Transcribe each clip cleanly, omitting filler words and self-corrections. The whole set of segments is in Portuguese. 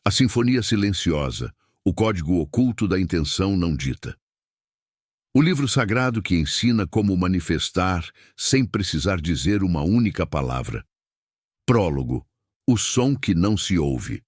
A sinfonia silenciosa, o código oculto da intenção não dita. O livro sagrado que ensina como manifestar sem precisar dizer uma única palavra. Prólogo. O som que não se ouve.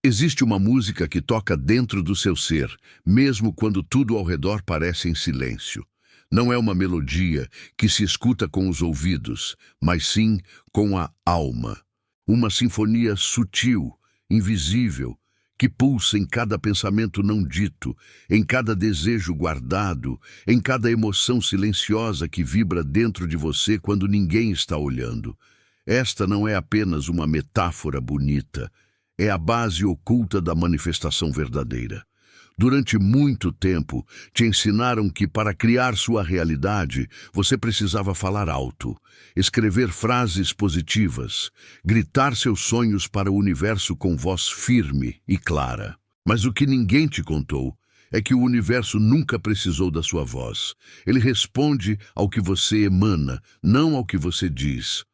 Existe uma música que toca dentro do seu ser, mesmo quando tudo ao redor parece em silêncio. Não é uma melodia que se escuta com os ouvidos, mas sim com a alma. Uma sinfonia sutil, invisível, que pulsa em cada pensamento não dito, em cada desejo guardado, em cada emoção silenciosa que vibra dentro de você quando ninguém está olhando. Esta não é apenas uma metáfora bonita, é a base oculta da manifestação verdadeira. Durante muito tempo, te ensinaram que para criar sua realidade, você precisava falar alto, escrever frases positivas, gritar seus sonhos para o universo com voz firme e clara. Mas o que ninguém te contou é que o universo nunca precisou da sua voz. Ele responde ao que você emana, não ao que você diz.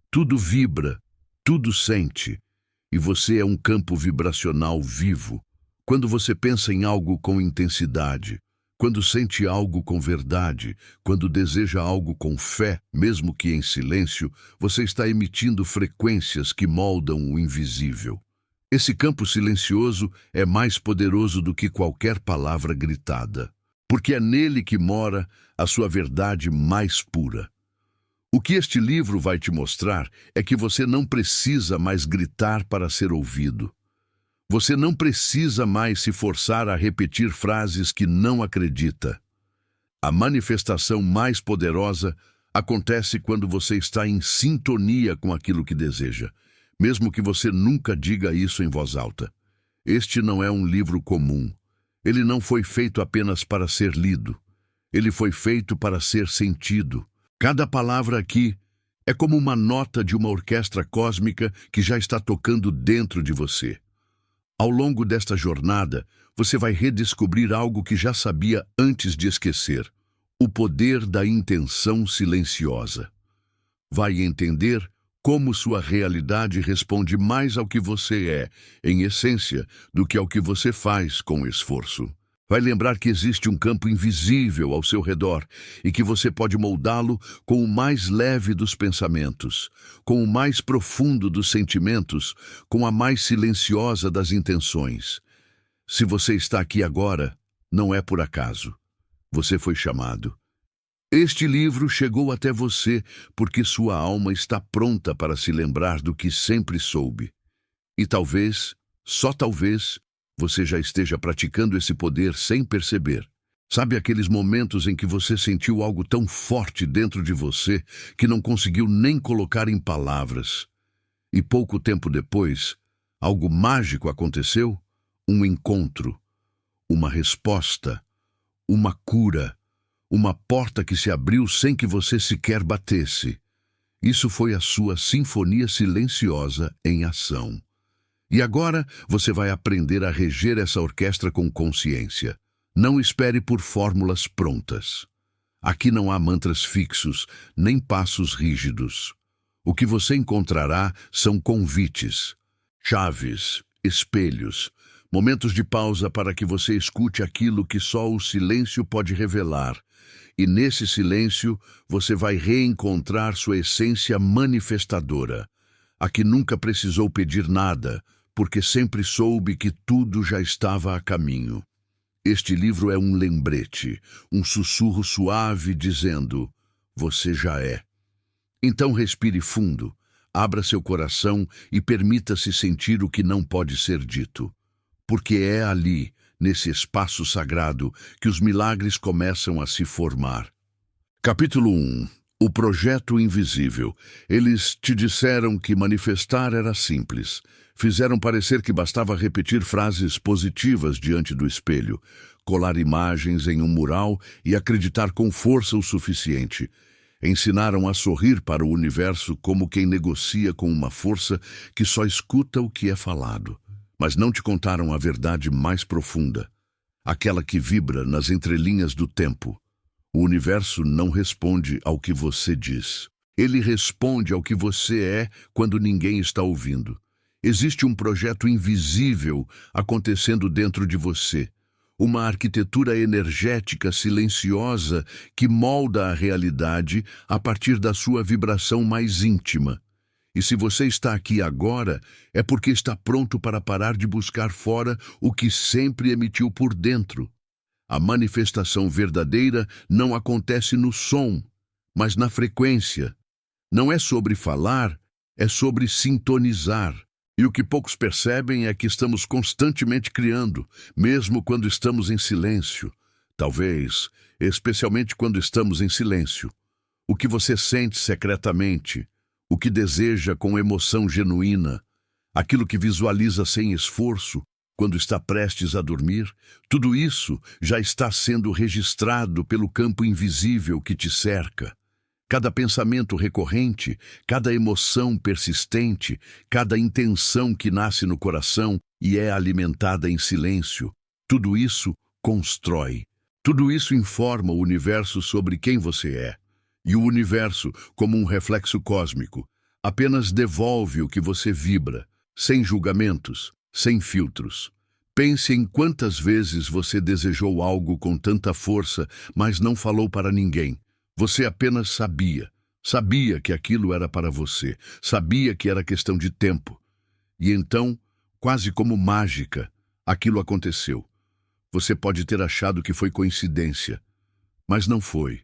Tudo vibra, tudo sente, e você é um campo vibracional vivo. Quando você pensa em algo com intensidade, quando sente algo com verdade, quando deseja algo com fé, mesmo que em silêncio, você está emitindo frequências que moldam o invisível. Esse campo silencioso é mais poderoso do que qualquer palavra gritada, porque é nele que mora a sua verdade mais pura. O que este livro vai te mostrar é que você não precisa mais gritar para ser ouvido. Você não precisa mais se forçar a repetir frases que não acredita. A manifestação mais poderosa acontece quando você está em sintonia com aquilo que deseja, mesmo que você nunca diga isso em voz alta. Este não é um livro comum. Ele não foi feito apenas para ser lido. Ele foi feito para ser sentido. Cada palavra aqui é como uma nota de uma orquestra cósmica que já está tocando dentro de você. Ao longo desta jornada, você vai redescobrir algo que já sabia antes de esquecer: o poder da intenção silenciosa. Vai entender como sua realidade responde mais ao que você é, em essência, do que ao que você faz com esforço. Vai lembrar que existe um campo invisível ao seu redor e que você pode moldá-lo com o mais leve dos pensamentos, com o mais profundo dos sentimentos, com a mais silenciosa das intenções. Se você está aqui agora, não é por acaso. Você foi chamado. Este livro chegou até você porque sua alma está pronta para se lembrar do que sempre soube. E talvez, só talvez, você já esteja praticando esse poder sem perceber. Sabe aqueles momentos em que você sentiu algo tão forte dentro de você que não conseguiu nem colocar em palavras? E pouco tempo depois, algo mágico aconteceu? Um encontro, uma resposta, uma cura, uma porta que se abriu sem que você sequer batesse. Isso foi a sua sinfonia silenciosa em ação. E agora você vai aprender a reger essa orquestra com consciência. Não espere por fórmulas prontas. Aqui não há mantras fixos, nem passos rígidos. O que você encontrará são convites, chaves, espelhos, momentos de pausa para que você escute aquilo que só o silêncio pode revelar. E nesse silêncio você vai reencontrar sua essência manifestadora, a que nunca precisou pedir nada, porque sempre soube que tudo já estava a caminho. Este livro é um lembrete, um sussurro suave dizendo: você já é. Então respire fundo, abra seu coração e permita-se sentir o que não pode ser dito. Porque é ali, nesse espaço sagrado, que os milagres começam a se formar. Capítulo 1. O projeto invisível. Eles te disseram que manifestar era simples. Fizeram parecer que bastava repetir frases positivas diante do espelho, colar imagens em um mural e acreditar com força o suficiente. Ensinaram a sorrir para o universo como quem negocia com uma força que só escuta o que é falado. Mas não te contaram a verdade mais profunda, aquela que vibra nas entrelinhas do tempo. O universo não responde ao que você diz. Ele responde ao que você é quando ninguém está ouvindo. Existe um projeto invisível acontecendo dentro de você. Uma arquitetura energética silenciosa que molda a realidade a partir da sua vibração mais íntima. E se você está aqui agora, é porque está pronto para parar de buscar fora o que sempre emitiu por dentro. A manifestação verdadeira não acontece no som, mas na frequência. Não é sobre falar, é sobre sintonizar. E o que poucos percebem é que estamos constantemente criando, mesmo quando estamos em silêncio. Talvez, especialmente quando estamos em silêncio. O que você sente secretamente, o que deseja com emoção genuína, aquilo que visualiza sem esforço, quando está prestes a dormir, tudo isso já está sendo registrado pelo campo invisível que te cerca. Cada pensamento recorrente, cada emoção persistente, cada intenção que nasce no coração e é alimentada em silêncio, tudo isso constrói. Tudo isso informa o universo sobre quem você é. E o universo, como um reflexo cósmico, apenas devolve o que você vibra, sem julgamentos, sem filtros. Pense em quantas vezes você desejou algo com tanta força, mas não falou para ninguém. Você apenas sabia. Sabia que aquilo era para você. Sabia que era questão de tempo. E então, quase como mágica, aquilo aconteceu. Você pode ter achado que foi coincidência, mas não foi.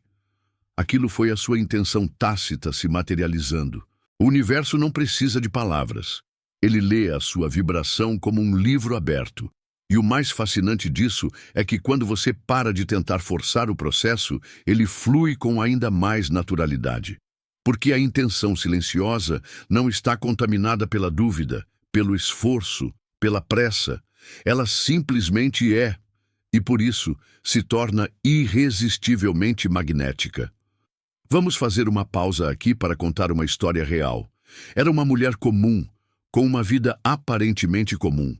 Aquilo foi a sua intenção tácita se materializando. O universo não precisa de palavras. Ele lê a sua vibração como um livro aberto. E o mais fascinante disso é que quando você para de tentar forçar o processo, ele flui com ainda mais naturalidade. Porque a intenção silenciosa não está contaminada pela dúvida, pelo esforço, pela pressa. Ela simplesmente é, e por isso se torna irresistivelmente magnética. Vamos fazer uma pausa aqui para contar uma história real. Era uma mulher comum, com uma vida aparentemente comum.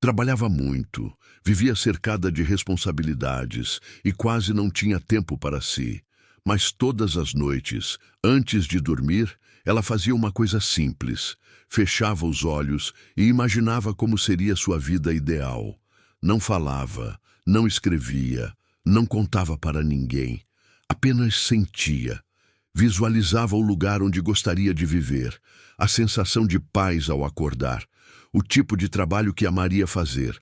Trabalhava muito, vivia cercada de responsabilidades e quase não tinha tempo para si. Mas todas as noites, antes de dormir, ela fazia uma coisa simples. Fechava os olhos e imaginava como seria sua vida ideal. Não falava, não escrevia, não contava para ninguém. Apenas sentia. Visualizava o lugar onde gostaria de viver, a sensação de paz ao acordar, o tipo de trabalho que amaria fazer.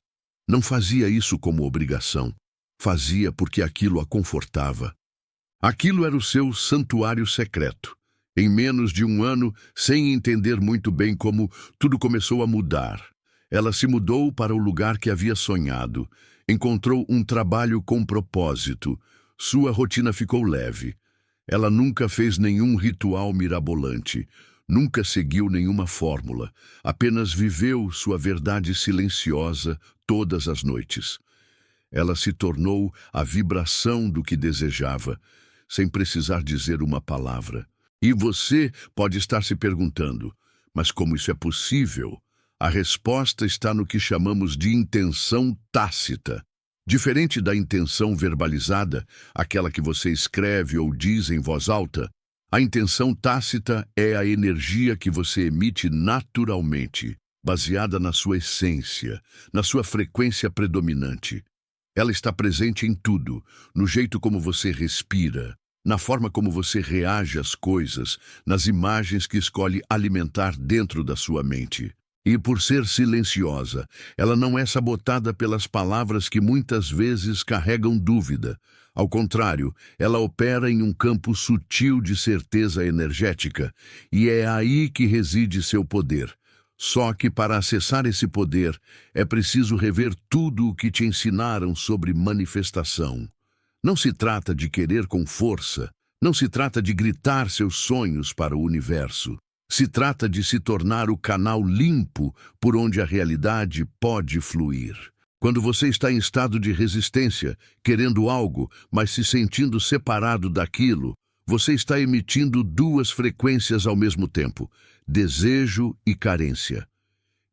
Não fazia isso como obrigação. Fazia porque aquilo a confortava. Aquilo era o seu santuário secreto. Em menos de um ano, sem entender muito bem como, tudo começou a mudar. Ela se mudou para o lugar que havia sonhado. Encontrou um trabalho com propósito. Sua rotina ficou leve. Ela nunca fez nenhum ritual mirabolante. Nunca seguiu nenhuma fórmula. Apenas viveu sua verdade silenciosa todas as noites. Ela se tornou a vibração do que desejava, sem precisar dizer uma palavra. E você pode estar se perguntando, mas como isso é possível? A resposta está no que chamamos de intenção tácita. Diferente da intenção verbalizada, aquela que você escreve ou diz em voz alta, a intenção tácita é a energia que você emite naturalmente, baseada na sua essência, na sua frequência predominante. Ela está presente em tudo, no jeito como você respira, na forma como você reage às coisas, nas imagens que escolhe alimentar dentro da sua mente. E por ser silenciosa, ela não é sabotada pelas palavras que muitas vezes carregam dúvida. Ao contrário, ela opera em um campo sutil de certeza energética, e é aí que reside seu poder. Só que para acessar esse poder, é preciso rever tudo o que te ensinaram sobre manifestação. Não se trata de querer com força, não se trata de gritar seus sonhos para o universo. Se trata de se tornar o canal limpo por onde a realidade pode fluir. Quando você está em estado de resistência, querendo algo, mas se sentindo separado daquilo, você está emitindo duas frequências ao mesmo tempo, desejo e carência.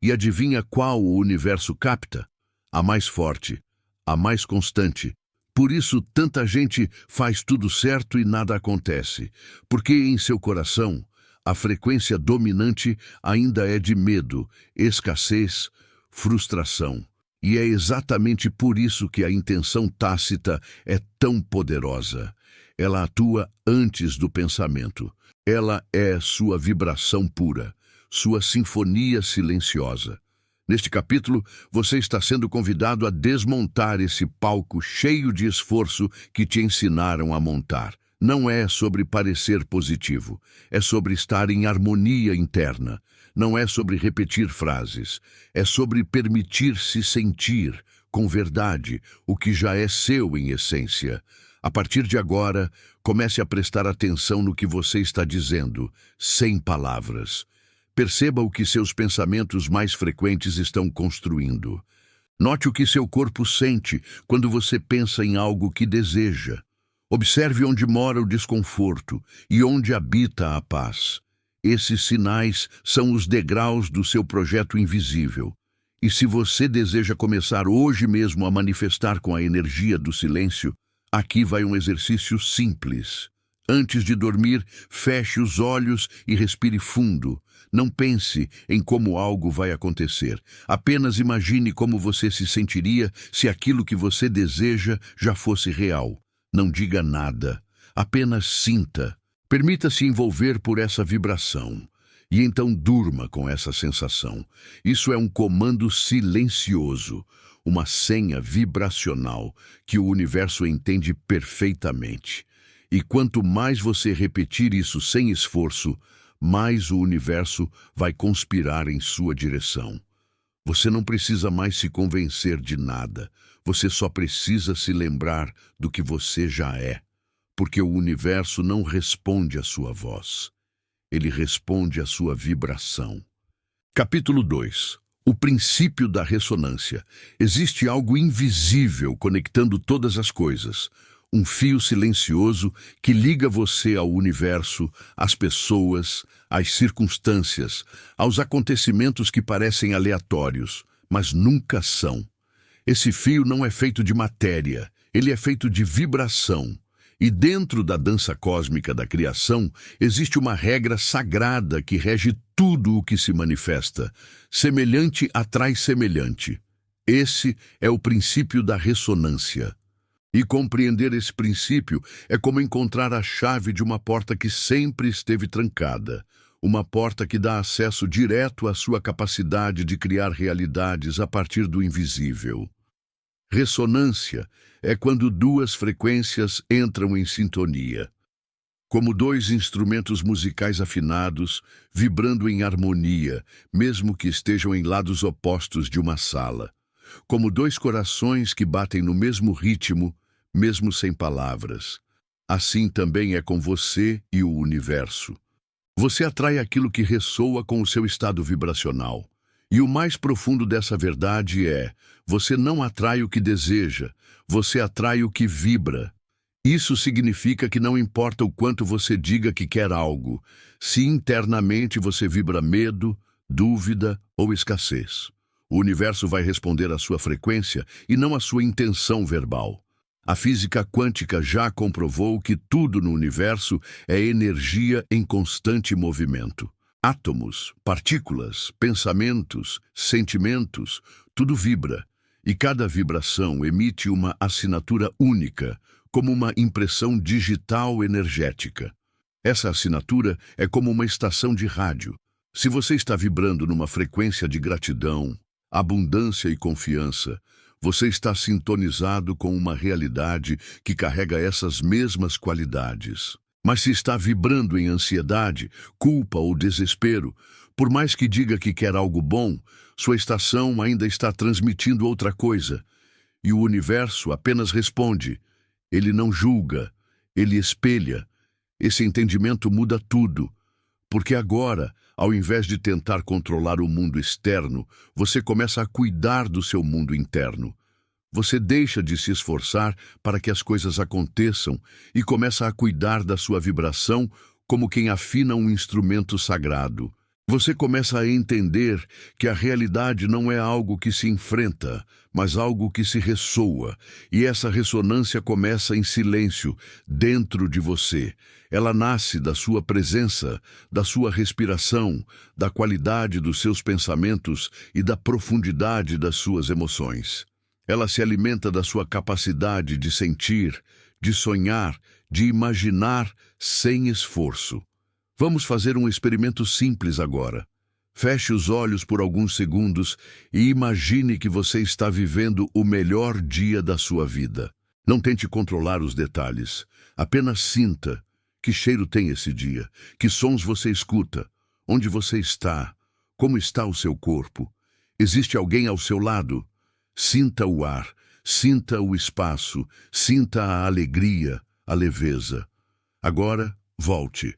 E adivinha qual o universo capta? A mais forte, a mais constante. Por isso, tanta gente faz tudo certo e nada acontece, porque em seu coração, A frequência dominante ainda é de medo, escassez, frustração. E é exatamente por isso que a intenção tácita é tão poderosa. Ela atua antes do pensamento. Ela é sua vibração pura, sua sinfonia silenciosa. Neste capítulo, você está sendo convidado a desmontar esse palco cheio de esforço que te ensinaram a montar. Não é sobre parecer positivo, é sobre estar em harmonia interna. Não é sobre repetir frases, é sobre permitir-se sentir, com verdade, o que já é seu em essência. A partir de agora, comece a prestar atenção no que você está dizendo, sem palavras. Perceba o que seus pensamentos mais frequentes estão construindo. Note o que seu corpo sente quando você pensa em algo que deseja. Observe onde mora o desconforto e onde habita a paz. Esses sinais são os degraus do seu projeto invisível. E se você deseja começar hoje mesmo a manifestar com a energia do silêncio, aqui vai um exercício simples. Antes de dormir, feche os olhos e respire fundo. Não pense em como algo vai acontecer. Apenas imagine como você se sentiria se aquilo que você deseja já fosse real. Não diga nada, apenas sinta. Permita-se envolver por essa vibração e então durma com essa sensação. Isso é um comando silencioso, uma senha vibracional que o universo entende perfeitamente. E quanto mais você repetir isso sem esforço, mais o universo vai conspirar em sua direção. Você não precisa mais se convencer de nada. Você só precisa se lembrar do que você já é. Porque o universo não responde à sua voz. Ele responde à sua vibração. Capítulo 2. O princípio da ressonância. Existe algo invisível conectando todas as coisas. Um fio silencioso que liga você ao universo, às pessoas, às circunstâncias, aos acontecimentos que parecem aleatórios, mas nunca são. Esse fio não é feito de matéria, ele é feito de vibração. E dentro da dança cósmica da criação, existe uma regra sagrada que rege tudo o que se manifesta. Semelhante atrai semelhante. Esse é o princípio da ressonância. E compreender esse princípio é como encontrar a chave de uma porta que sempre esteve trancada. Uma porta que dá acesso direto à sua capacidade de criar realidades a partir do invisível. Ressonância é quando duas frequências entram em sintonia. Como dois instrumentos musicais afinados, vibrando em harmonia, mesmo que estejam em lados opostos de uma sala. Como dois corações que batem no mesmo ritmo, mesmo sem palavras. Assim também é com você e o universo. Você atrai aquilo que ressoa com o seu estado vibracional. E o mais profundo dessa verdade é: você não atrai o que deseja, você atrai o que vibra. Isso significa que não importa o quanto você diga que quer algo, se internamente você vibra medo, dúvida ou escassez. O universo vai responder à sua frequência e não à sua intenção verbal. A física quântica já comprovou que tudo no universo é energia em constante movimento. Átomos, partículas, pensamentos, sentimentos, tudo vibra. E cada vibração emite uma assinatura única, como uma impressão digital energética. Essa assinatura é como uma estação de rádio. Se você está vibrando numa frequência de gratidão, abundância e confiança, você está sintonizado com uma realidade que carrega essas mesmas qualidades. Mas se está vibrando em ansiedade, culpa ou desespero, por mais que diga que quer algo bom, sua estação ainda está transmitindo outra coisa. E o universo apenas responde. Ele não julga, ele espelha. Esse entendimento muda tudo. Porque agora, ao invés de tentar controlar o mundo externo, você começa a cuidar do seu mundo interno. Você deixa de se esforçar para que as coisas aconteçam e começa a cuidar da sua vibração como quem afina um instrumento sagrado. Você começa a entender que a realidade não é algo que se enfrenta, mas algo que se ressoa, e essa ressonância começa em silêncio, dentro de você. Ela nasce da sua presença, da sua respiração, da qualidade dos seus pensamentos e da profundidade das suas emoções. Ela se alimenta da sua capacidade de sentir, de sonhar, de imaginar sem esforço. Vamos fazer um experimento simples agora. Feche os olhos por alguns segundos e imagine que você está vivendo o melhor dia da sua vida. Não tente controlar os detalhes. Apenas sinta que cheiro tem esse dia, que sons você escuta, onde você está, como está o seu corpo. Existe alguém ao seu lado? Sinta o ar, sinta o espaço, sinta a alegria, a leveza. Agora, volte.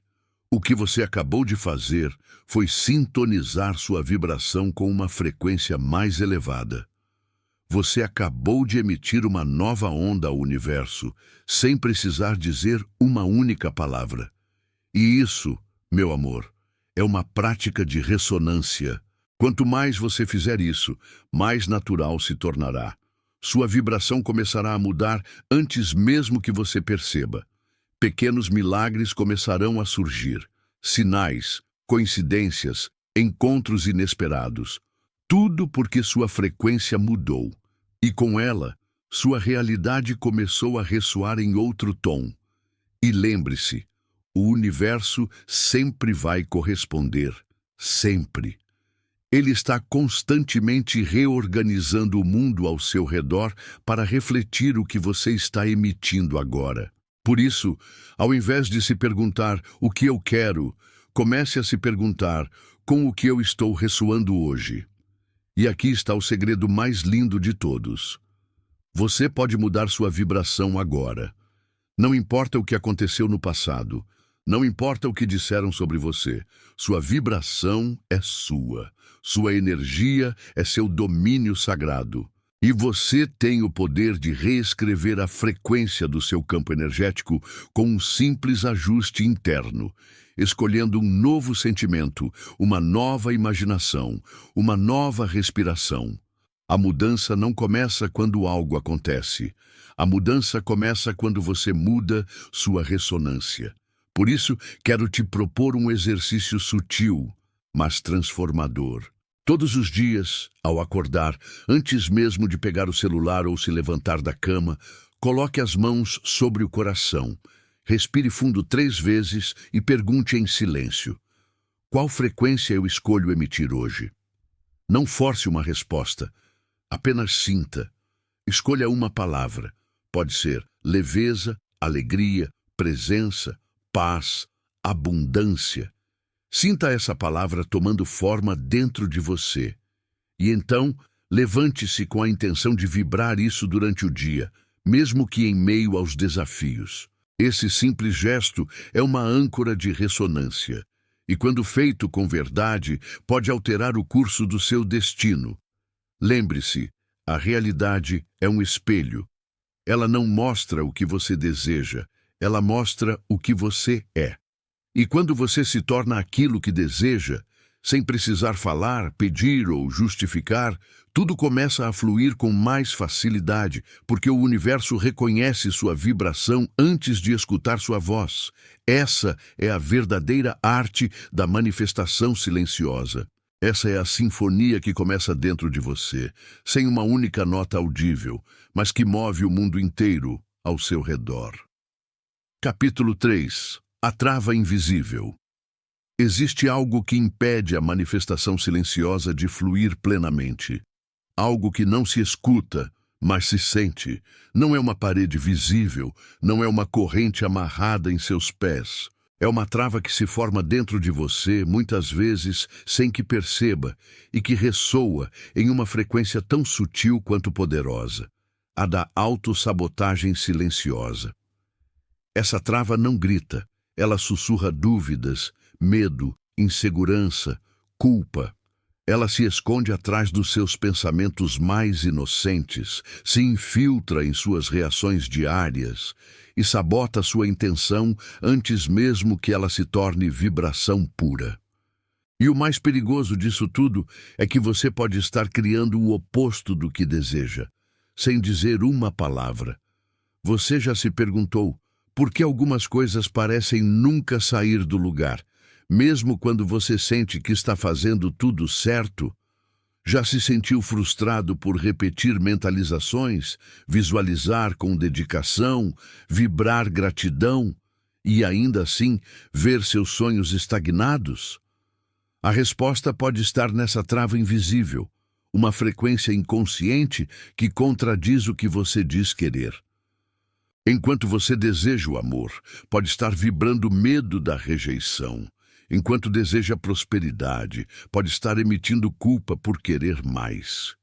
O que você acabou de fazer foi sintonizar sua vibração com uma frequência mais elevada. Você acabou de emitir uma nova onda ao universo, sem precisar dizer uma única palavra. E isso, meu amor, é uma prática de ressonância. Quanto mais você fizer isso, mais natural se tornará. Sua vibração começará a mudar antes mesmo que você perceba. Pequenos milagres começarão a surgir. Sinais, coincidências, encontros inesperados. Tudo porque sua frequência mudou. E com ela, sua realidade começou a ressoar em outro tom. E lembre-se, o universo sempre vai corresponder. Sempre. Ele está constantemente reorganizando o mundo ao seu redor para refletir o que você está emitindo agora. Por isso, ao invés de se perguntar o que eu quero, comece a se perguntar com o que eu estou ressoando hoje. E aqui está o segredo mais lindo de todos. Você pode mudar sua vibração agora. Não importa o que aconteceu no passado. Não importa o que disseram sobre você. Sua vibração é sua. Sua energia é seu domínio sagrado. E você tem o poder de reescrever a frequência do seu campo energético com um simples ajuste interno, escolhendo um novo sentimento, uma nova imaginação, uma nova respiração. A mudança não começa quando algo acontece. A mudança começa quando você muda sua ressonância. Por isso, quero te propor um exercício sutil, mas transformador. Todos os dias, ao acordar, antes mesmo de pegar o celular ou se levantar da cama, coloque as mãos sobre o coração. Respire fundo 3 vezes e pergunte em silêncio: qual frequência eu escolho emitir hoje? Não force uma resposta, apenas sinta. Escolha uma palavra. Pode ser leveza, alegria, presença, paz, abundância. Sinta essa palavra tomando forma dentro de você. E então, levante-se com a intenção de vibrar isso durante o dia, mesmo que em meio aos desafios. Esse simples gesto é uma âncora de ressonância. E quando feito com verdade, pode alterar o curso do seu destino. Lembre-se, a realidade é um espelho. Ela não mostra o que você deseja, ela mostra o que você é. E quando você se torna aquilo que deseja, sem precisar falar, pedir ou justificar, tudo começa a fluir com mais facilidade, porque o universo reconhece sua vibração antes de escutar sua voz. Essa é a verdadeira arte da manifestação silenciosa. Essa é a sinfonia que começa dentro de você, sem uma única nota audível, mas que move o mundo inteiro ao seu redor. Capítulo 3. A trava invisível. Existe algo que impede a manifestação silenciosa de fluir plenamente. Algo que não se escuta, mas se sente. Não é uma parede visível, não é uma corrente amarrada em seus pés. É uma trava que se forma dentro de você, muitas vezes sem que perceba, e que ressoa em uma frequência tão sutil quanto poderosa, a da autossabotagem silenciosa. Essa trava não grita. Ela sussurra dúvidas, medo, insegurança, culpa. Ela se esconde atrás dos seus pensamentos mais inocentes, se infiltra em suas reações diárias e sabota sua intenção antes mesmo que ela se torne vibração pura. E o mais perigoso disso tudo é que você pode estar criando o oposto do que deseja, sem dizer uma palavra. Você já se perguntou por que algumas coisas parecem nunca sair do lugar, mesmo quando você sente que está fazendo tudo certo? Já se sentiu frustrado por repetir mentalizações, visualizar com dedicação, vibrar gratidão e ainda assim ver seus sonhos estagnados? A resposta pode estar nessa trava invisível, uma frequência inconsciente que contradiz o que você diz querer. Enquanto você deseja o amor, pode estar vibrando medo da rejeição. Enquanto deseja prosperidade, pode estar emitindo culpa por querer mais.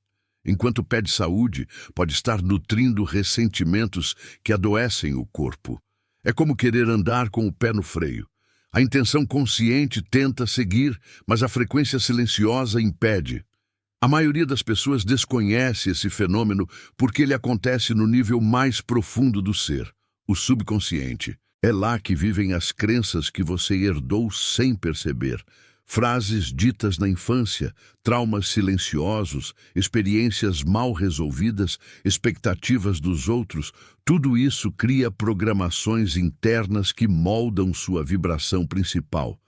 Enquanto pede saúde, pode estar nutrindo ressentimentos que adoecem o corpo. É como querer andar com o pé no freio. A intenção consciente tenta seguir, mas a frequência silenciosa impede. A maioria das pessoas desconhece esse fenômeno porque ele acontece no nível mais profundo do ser, o subconsciente. É lá que vivem as crenças que você herdou sem perceber. Frases ditas na infância, traumas silenciosos, experiências mal resolvidas, expectativas dos outros, tudo isso cria programações internas que moldam sua vibração principal.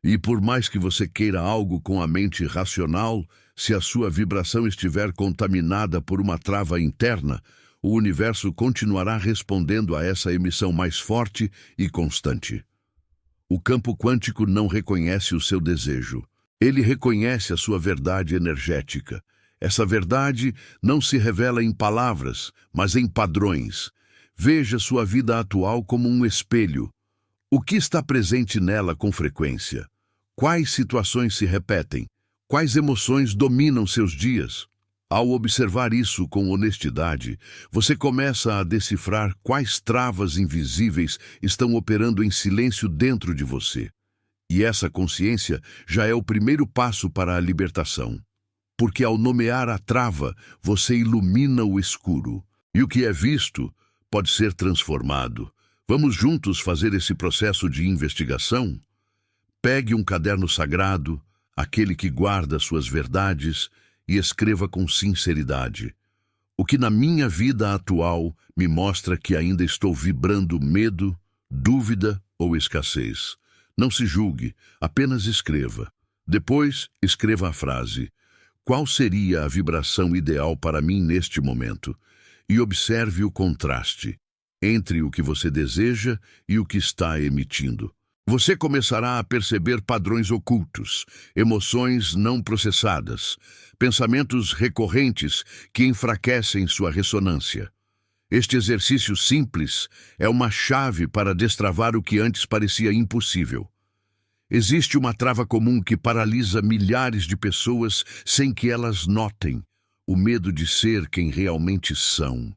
E por mais que você queira algo com a mente racional, se a sua vibração estiver contaminada por uma trava interna, o universo continuará respondendo a essa emissão mais forte e constante. O campo quântico não reconhece o seu desejo. Ele reconhece a sua verdade energética. Essa verdade não se revela em palavras, mas em padrões. Veja sua vida atual como um espelho. O que está presente nela com frequência? Quais situações se repetem? Quais emoções dominam seus dias? Ao observar isso com honestidade, você começa a decifrar quais travas invisíveis estão operando em silêncio dentro de você. E essa consciência já é o primeiro passo para a libertação. Porque ao nomear a trava, você ilumina o escuro. E o que é visto pode ser transformado. Vamos juntos fazer esse processo de investigação? Pegue um caderno sagrado, aquele que guarda suas verdades, e escreva com sinceridade. O que na minha vida atual me mostra que ainda estou vibrando medo, dúvida ou escassez. Não se julgue, apenas escreva. Depois, escreva a frase: qual seria a vibração ideal para mim neste momento? E observe o contraste entre o que você deseja e o que está emitindo. Você começará a perceber padrões ocultos, emoções não processadas, pensamentos recorrentes que enfraquecem sua ressonância. Este exercício simples é uma chave para destravar o que antes parecia impossível. Existe uma trava comum que paralisa milhares de pessoas sem que elas notem: o medo de ser quem realmente são,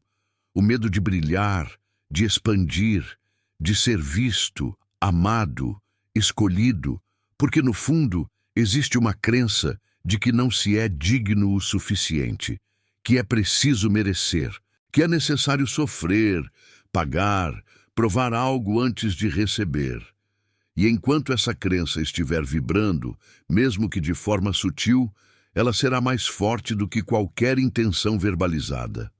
o medo de brilhar, de expandir, de ser visto, amado, escolhido, porque no fundo existe uma crença de que não se é digno o suficiente, que é preciso merecer, que é necessário sofrer, pagar, provar algo antes de receber. E enquanto essa crença estiver vibrando, mesmo que de forma sutil, ela será mais forte do que qualquer intenção verbalizada.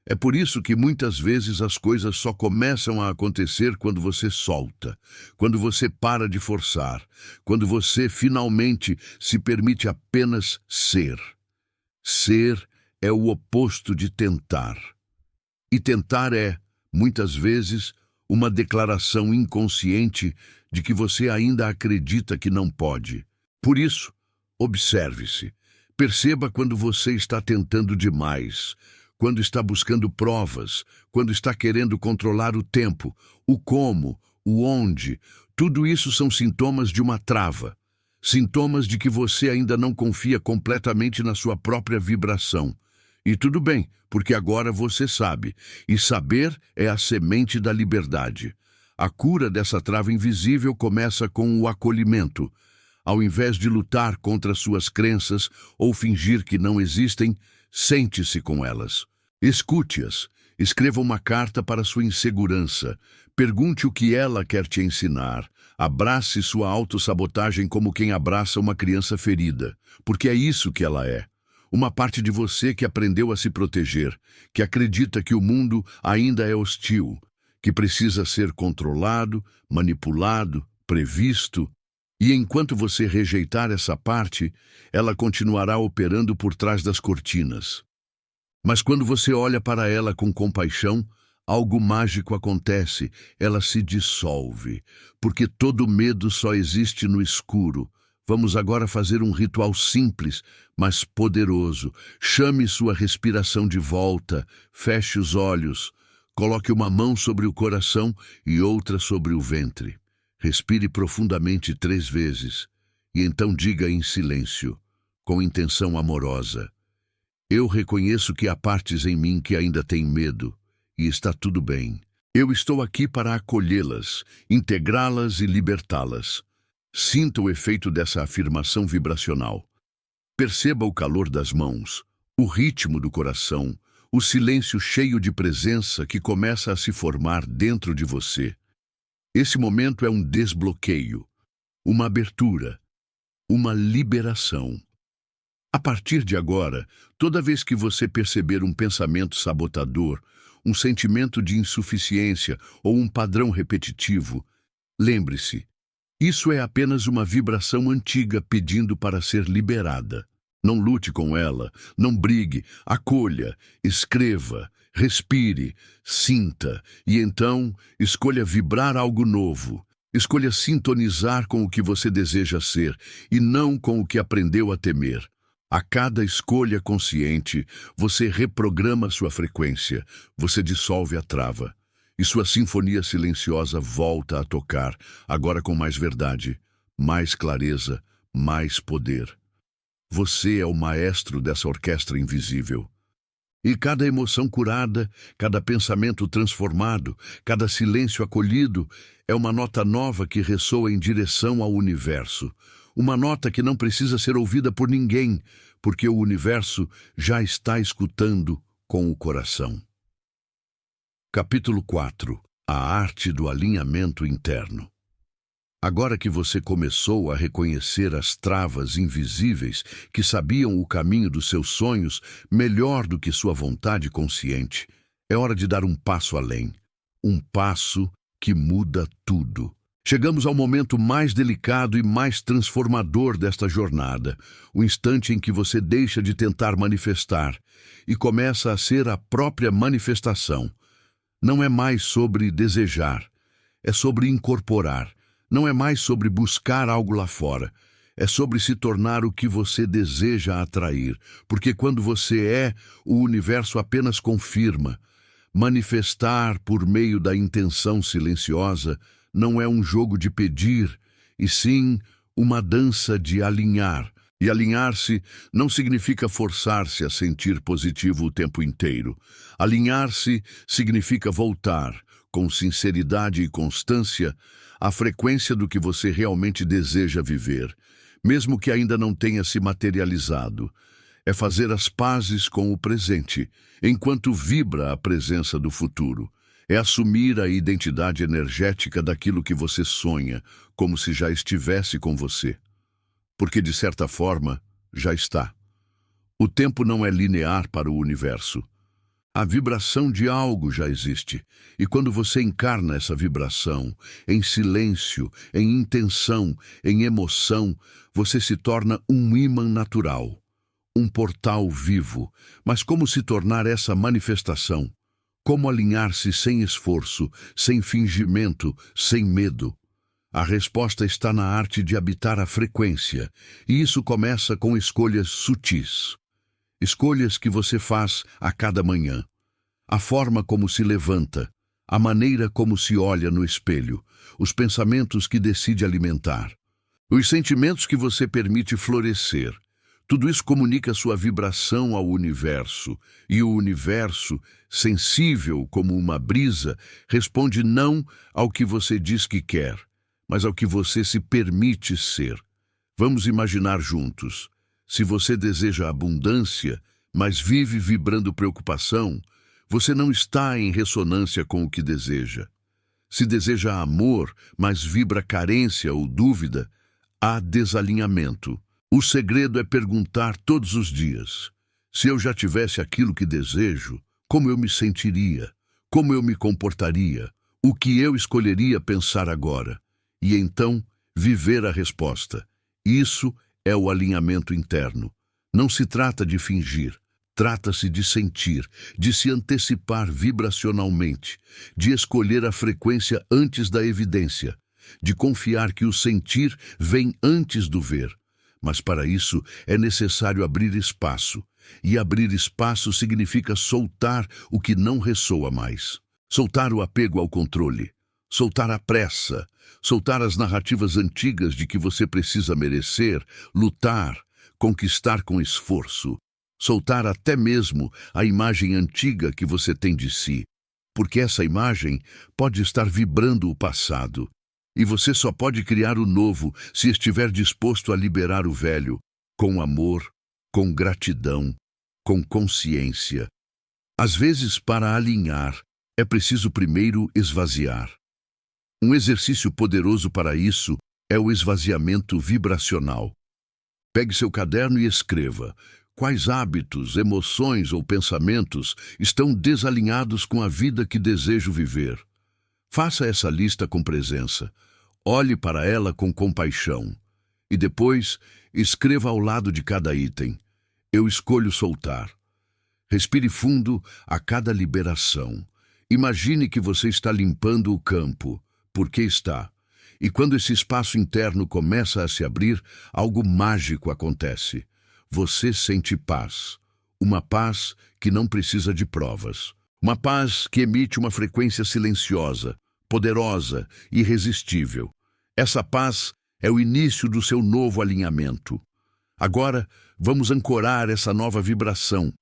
É por isso que muitas vezes as coisas só começam a acontecer quando você solta, quando você para de forçar, quando você finalmente se permite apenas ser. Ser é o oposto de tentar. E tentar é, muitas vezes, uma declaração inconsciente de que você ainda acredita que não pode. Por isso, observe-se. Perceba quando você está tentando demais, quando está buscando provas, quando está querendo controlar o tempo, o como, o onde. Tudo isso são sintomas de uma trava. Sintomas de que você ainda não confia completamente na sua própria vibração. E tudo bem, porque agora você sabe. E saber é a semente da liberdade. A cura dessa trava invisível começa com o acolhimento. Ao invés de lutar contra suas crenças ou fingir que não existem, sente-se com elas. Escute-as. Escreva uma carta para sua insegurança. Pergunte o que ela quer te ensinar. Abrace sua autossabotagem como quem abraça uma criança ferida, porque é isso que ela é. Uma parte de você que aprendeu a se proteger, que acredita que o mundo ainda é hostil, que precisa ser controlado, manipulado, previsto. E enquanto você rejeitar essa parte, ela continuará operando por trás das cortinas. Mas quando você olha para ela com compaixão, algo mágico acontece, ela se dissolve, porque todo medo só existe no escuro. Vamos agora fazer um ritual simples, mas poderoso. Chame sua respiração de volta, feche os olhos, coloque uma mão sobre o coração e outra sobre o ventre. Respire profundamente 3 vezes e então diga em silêncio, com intenção amorosa: eu reconheço que há partes em mim que ainda têm medo, e está tudo bem. Eu estou aqui para acolhê-las, integrá-las e libertá-las. Sinta o efeito dessa afirmação vibracional. Perceba o calor das mãos, o ritmo do coração, o silêncio cheio de presença que começa a se formar dentro de você. Esse momento é um desbloqueio, uma abertura, uma liberação. A partir de agora, toda vez que você perceber um pensamento sabotador, um sentimento de insuficiência ou um padrão repetitivo, lembre-se, isso é apenas uma vibração antiga pedindo para ser liberada. Não lute com ela, não brigue, acolha, escreva, respire, sinta e então escolha vibrar algo novo. Escolha sintonizar com o que você deseja ser e não com o que aprendeu a temer. A cada escolha consciente, você reprograma sua frequência, você dissolve a trava. E sua sinfonia silenciosa volta a tocar, agora com mais verdade, mais clareza, mais poder. Você é o maestro dessa orquestra invisível. E cada emoção curada, cada pensamento transformado, cada silêncio acolhido, é uma nota nova que ressoa em direção ao universo. Uma nota que não precisa ser ouvida por ninguém, porque o universo já está escutando com o coração. Capítulo 4. A arte do alinhamento interno. Agora que você começou a reconhecer as travas invisíveis que sabiam o caminho dos seus sonhos melhor do que sua vontade consciente, é hora de dar um passo além. Um passo que muda tudo. Chegamos ao momento mais delicado e mais transformador desta jornada, o instante em que você deixa de tentar manifestar e começa a ser a própria manifestação. Não é mais sobre desejar, é sobre incorporar. Não é mais sobre buscar algo lá fora, é sobre se tornar o que você deseja atrair, porque quando você é, o universo apenas confirma. Manifestar por meio da intenção silenciosa não é um jogo de pedir, e sim uma dança de alinhar. E alinhar-se não significa forçar-se a sentir positivo o tempo inteiro. Alinhar-se significa voltar, com sinceridade e constância, à frequência do que você realmente deseja viver, mesmo que ainda não tenha se materializado. É fazer as pazes com o presente, enquanto vibra a presença do futuro. É assumir a identidade energética daquilo que você sonha, como se já estivesse com você. Porque, de certa forma, já está. O tempo não é linear para o universo. A vibração de algo já existe, e quando você encarna essa vibração, em silêncio, em intenção, em emoção, você se torna um ímã natural, um portal vivo. Mas como se tornar essa manifestação? Como alinhar-se sem esforço, sem fingimento, sem medo? A resposta está na arte de habitar a frequência, e isso começa com escolhas sutis. Escolhas que você faz a cada manhã. A forma como se levanta, a maneira como se olha no espelho, os pensamentos que decide alimentar, os sentimentos que você permite florescer. Tudo isso comunica sua vibração ao universo, e o universo, sensível como uma brisa, responde não ao que você diz que quer, mas ao que você se permite ser. Vamos imaginar juntos. Se você deseja abundância, mas vive vibrando preocupação, você não está em ressonância com o que deseja. Se deseja amor, mas vibra carência ou dúvida, há desalinhamento. O segredo é perguntar todos os dias: se eu já tivesse aquilo que desejo, como eu me sentiria? Como eu me comportaria? O que eu escolheria pensar agora? E então, viver a resposta. Isso é o alinhamento interno. Não se trata de fingir. Trata-se de sentir, de se antecipar vibracionalmente, de escolher a frequência antes da evidência, de confiar que o sentir vem antes do ver. Mas para isso é necessário abrir espaço, e abrir espaço significa soltar o que não ressoa mais. Soltar o apego ao controle, soltar a pressa, soltar as narrativas antigas de que você precisa merecer, lutar, conquistar com esforço. Soltar até mesmo a imagem antiga que você tem de si, porque essa imagem pode estar vibrando o passado, e você só pode criar o novo se estiver disposto a liberar o velho, com amor, com gratidão, com consciência. Às vezes, para alinhar, é preciso primeiro esvaziar. Um exercício poderoso para isso é o esvaziamento vibracional. Pegue seu caderno e escreva: quais hábitos, emoções ou pensamentos estão desalinhados com a vida que desejo viver? Faça essa lista com presença. Olhe para ela com compaixão. E depois, escreva ao lado de cada item: eu escolho soltar. Respire fundo a cada liberação. Imagine que você está limpando o campo, porque está. E quando esse espaço interno começa a se abrir, algo mágico acontece. Você sente paz. Uma paz que não precisa de provas. Uma paz que emite uma frequência silenciosa, poderosa, irresistível. Essa paz é o início do seu novo alinhamento. Agora, vamos ancorar essa nova vibração.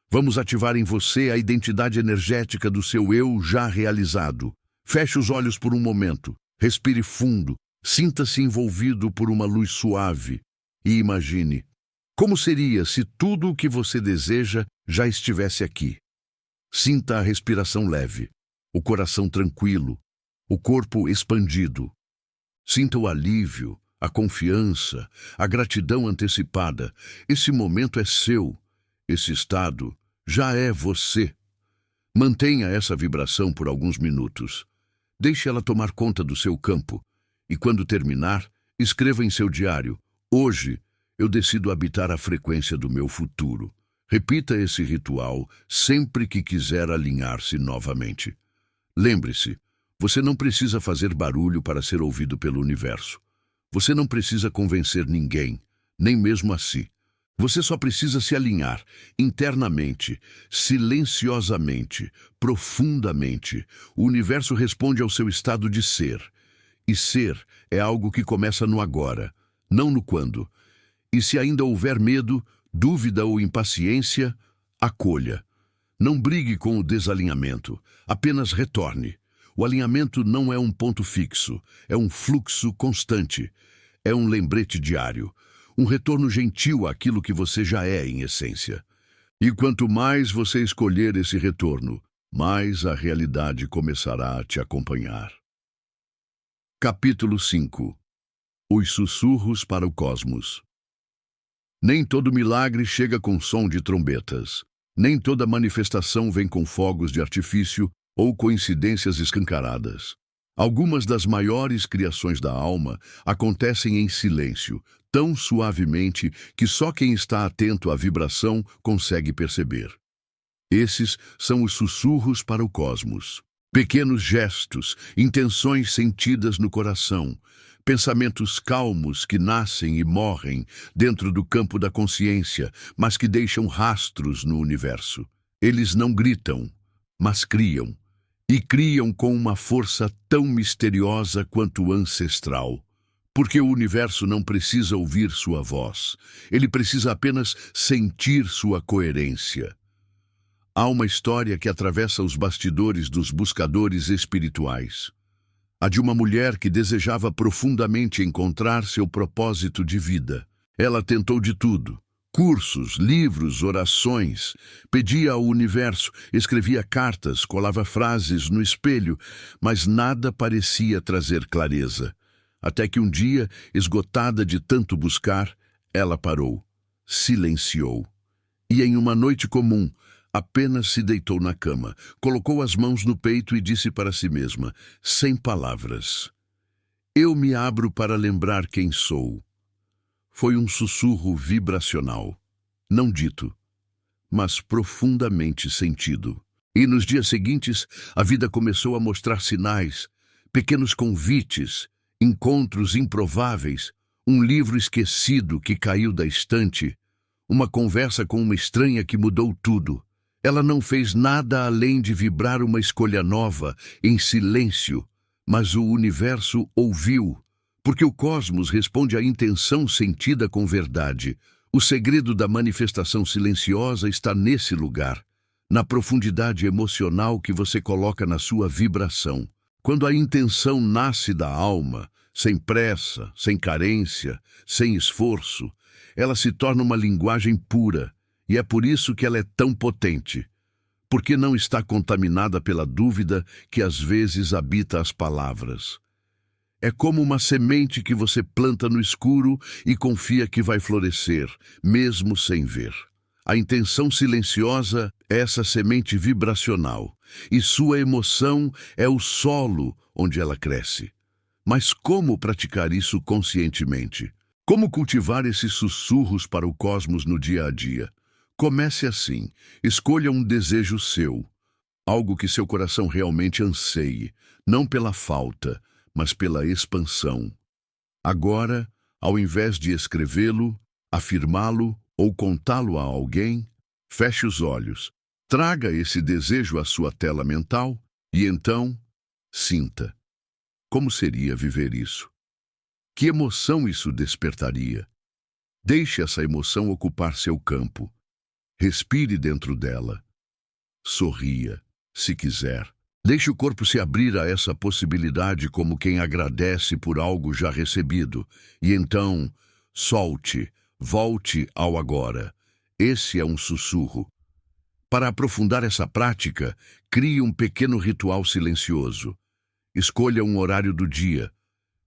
Vamos ativar em você a identidade energética do seu eu já realizado. Feche os olhos por um momento. Respire fundo. Sinta-se envolvido por uma luz suave. E imagine: como seria se tudo o que você deseja já estivesse aqui? Sinta a respiração leve, o coração tranquilo, o corpo expandido. Sinta o alívio, a confiança, a gratidão antecipada. Esse momento é seu. Esse estado já é você. Mantenha essa vibração por alguns minutos. Deixe ela tomar conta do seu campo. E quando terminar, escreva em seu diário: hoje, eu decido habitar a frequência do meu futuro. Repita esse ritual sempre que quiser alinhar-se novamente. Lembre-se, você não precisa fazer barulho para ser ouvido pelo universo. Você não precisa convencer ninguém, nem mesmo a si. Você só precisa se alinhar internamente, silenciosamente, profundamente. O universo responde ao seu estado de ser. E ser é algo que começa no agora, não no quando. E se ainda houver medo, dúvida ou impaciência, acolha. Não brigue com o desalinhamento, apenas retorne. O alinhamento não é um ponto fixo, é um fluxo constante. É um lembrete diário, um retorno gentil àquilo que você já é em essência. E quanto mais você escolher esse retorno, mais a realidade começará a te acompanhar. Capítulo 5. Os sussurros para o cosmos. Nem todo milagre chega com som de trombetas. Nem toda manifestação vem com fogos de artifício ou coincidências escancaradas. Algumas das maiores criações da alma acontecem em silêncio, tão suavemente que só quem está atento à vibração consegue perceber. Esses são os sussurros para o cosmos. Pequenos gestos, intenções sentidas no coração, pensamentos calmos que nascem e morrem dentro do campo da consciência, mas que deixam rastros no universo. Eles não gritam, mas criam. E criam com uma força tão misteriosa quanto ancestral. Porque o universo não precisa ouvir sua voz. Ele precisa apenas sentir sua coerência. Há uma história que atravessa os bastidores dos buscadores espirituais. A de uma mulher que desejava profundamente encontrar seu propósito de vida. Ela tentou de tudo: Cursos, livros, orações. Pedia ao universo, escrevia cartas, colava frases no espelho, mas nada parecia trazer clareza. Até que um dia, esgotada de tanto buscar, ela parou, silenciou. E em uma noite comum, apenas se deitou na cama, colocou as mãos no peito e disse para si mesma, sem palavras: "Eu me abro para lembrar quem sou." Foi um sussurro vibracional, não dito, mas profundamente sentido. E nos dias seguintes, a vida começou a mostrar sinais, pequenos convites, encontros improváveis, um livro esquecido que caiu da estante, uma conversa com uma estranha que mudou tudo. Ela não fez nada além de vibrar uma escolha nova, em silêncio, mas o universo ouviu, porque o cosmos responde à intenção sentida com verdade. O segredo da manifestação silenciosa está nesse lugar, na profundidade emocional que você coloca na sua vibração. Quando a intenção nasce da alma, sem pressa, sem carência, sem esforço, ela se torna uma linguagem pura, e é por isso que ela é tão potente, porque não está contaminada pela dúvida que às vezes habita as palavras. É como uma semente que você planta no escuro e confia que vai florescer, mesmo sem ver. A intenção silenciosa é essa semente vibracional, e sua emoção é o solo onde ela cresce. Mas como praticar isso conscientemente? Como cultivar esses sussurros para o cosmos no dia a dia? Comece assim. Escolha um desejo seu, algo que seu coração realmente anseie, não pela falta, mas pela expansão. Agora, ao invés de escrevê-lo, afirmá-lo ou contá-lo a alguém, feche os olhos, traga esse desejo à sua tela mental e então, sinta. Como seria viver isso? Que emoção isso despertaria? Deixe essa emoção ocupar seu campo. Respire dentro dela. Sorria, se quiser. Deixe o corpo se abrir a essa possibilidade como quem agradece por algo já recebido. E então, solte, volte ao agora. Esse é um sussurro. Para aprofundar essa prática, crie um pequeno ritual silencioso. Escolha um horário do dia.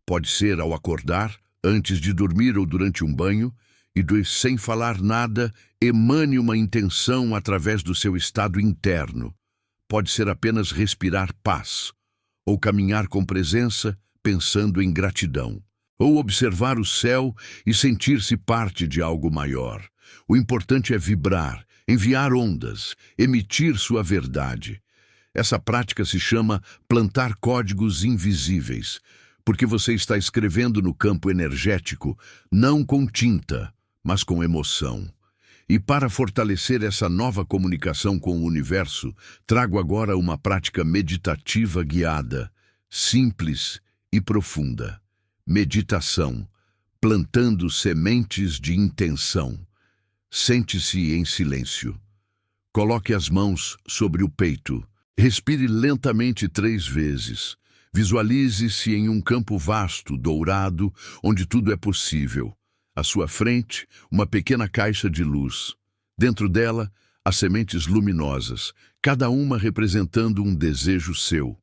Pode ser ao acordar, antes de dormir ou durante um banho, e sem falar nada, emane uma intenção através do seu estado interno. Pode ser apenas respirar paz, ou caminhar com presença, pensando em gratidão, ou observar o céu e sentir-se parte de algo maior. O importante é vibrar, enviar ondas, emitir sua verdade. Essa prática se chama plantar códigos invisíveis, porque você está escrevendo no campo energético, não com tinta, mas com emoção. E para fortalecer essa nova comunicação com o universo, trago agora uma prática meditativa guiada, simples e profunda. Meditação, plantando sementes de intenção. Sente-se em silêncio. Coloque as mãos sobre o peito. Respire lentamente 3 vezes. Visualize-se em um campo vasto, dourado, onde tudo é possível. À sua frente, uma pequena caixa de luz. Dentro dela, as sementes luminosas, cada uma representando um desejo seu.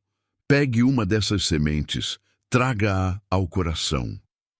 Pegue uma dessas sementes, traga-a ao coração